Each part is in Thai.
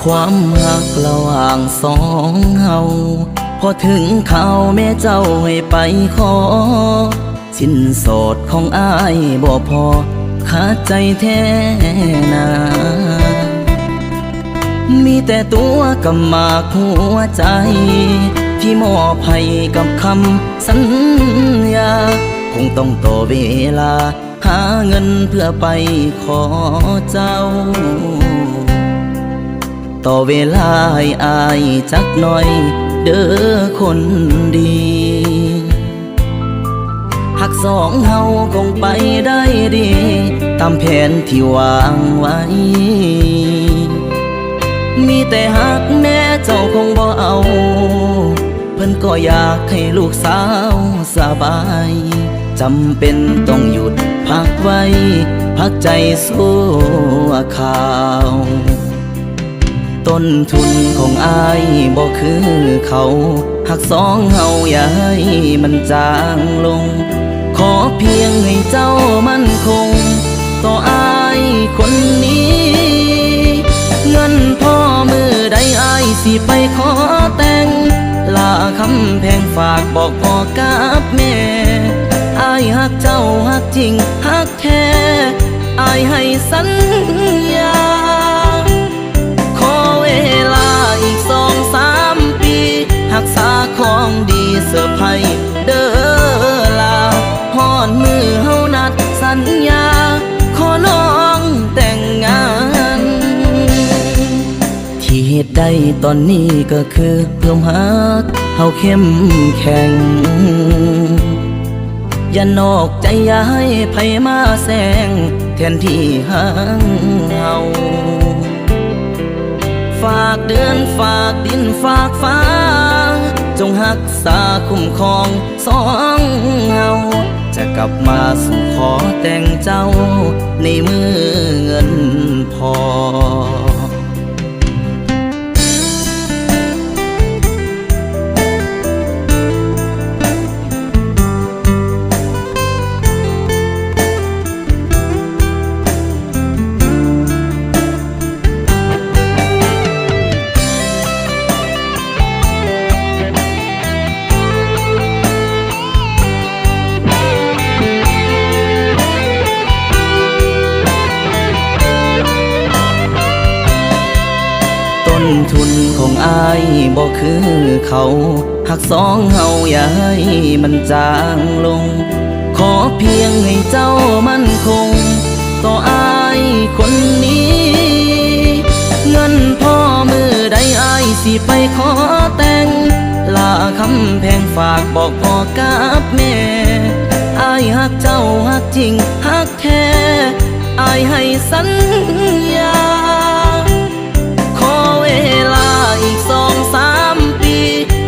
ความรักระหว่างสองเฮาพอถึงข่าวแม่เจ้าให้ไปขอสินสอดของอ้ายบ่พอขาดใจแท้นามีแต่ตัวกำมากหัวใจที่มอบให้กับคำสัญญาคงต้องต่อเวลาหาเงินเพื่อไปขอเจ้าต่อเวลาให้อายจักหน่อยเด้อคนดีหักสองเฮาคงไปได้ดีตามแผนที่วางไว้มีแต่หักแม่เจ้าคงบ่เอาเพิ่นก็อยากให้ลูกสาวสบายจำเป็นต้องหยุดพักไว้พักใจสู้ข่าวต้นทุนของอายบ่คือเขาหักสองเฮาอย่าให้มันจางลงขอเพียงให้เจ้ามั่นคงต่ออายคนนี้เงินพ่อมือใดอายสิไปขอแต่งลาคำแพงฝากบอกพ่อกับแม่อายหักเจ้าหักจริงหักแท้อายให้สัญญาขอเวลาอีก2-3 ปีหักษาของดีเสื้อไผ่เด้อลาฮอดมือเฮานัดสัญญาขอน้องแต่งงานที่เหตุใดตอนนี้ก็คือเพิ่มหักเฮาเข้มแข็งอย่านอกใจอย่าให้ไผมาแซงแทนที่ห่างเฮาฝากเดือนฝากดินฝากฟ้าจงรักษาคุ้มครองสองเฮาจะกลับมาสู่ขอแต่งเจ้าในมือเงินพอต้นทุนของอายบ่คือเขาหักสองเฮาอย่าให้มันจางลงขอเพียงให้เจ้ามั่นคงต่ออายคนนี้เงินพ่อมือใดอายสิไปขอแต่งลาคำแพงฝากบอกพ่อกับแม่อายหักเจ้าหักจริงหักแท้อายให้สัญญาเวลาอีก2-3 ปี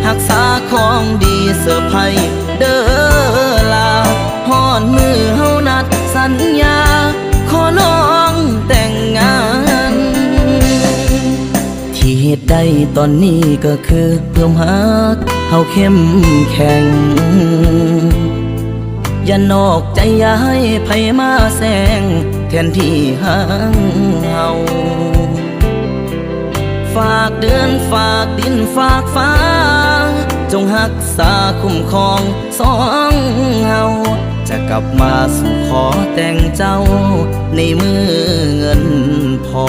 หักษาของดีเสื้อไผ่เด้อลาฮอดมือเฮานัดสัญญาขอน้องแต่งงานที่เหตุใดตอนนี้ก็คือเพิ่มหักเฮาเข้มแข็งอย่านอกใจอย่าให้ไผมาแซงแทนที่ห่างเฮาฝากเดือนฝากดินฝากฟ้าจงรักษาคุ้มครองสองเฮาจะกลับมาสู่ขอแต่งเจ้าในมือเงินพอ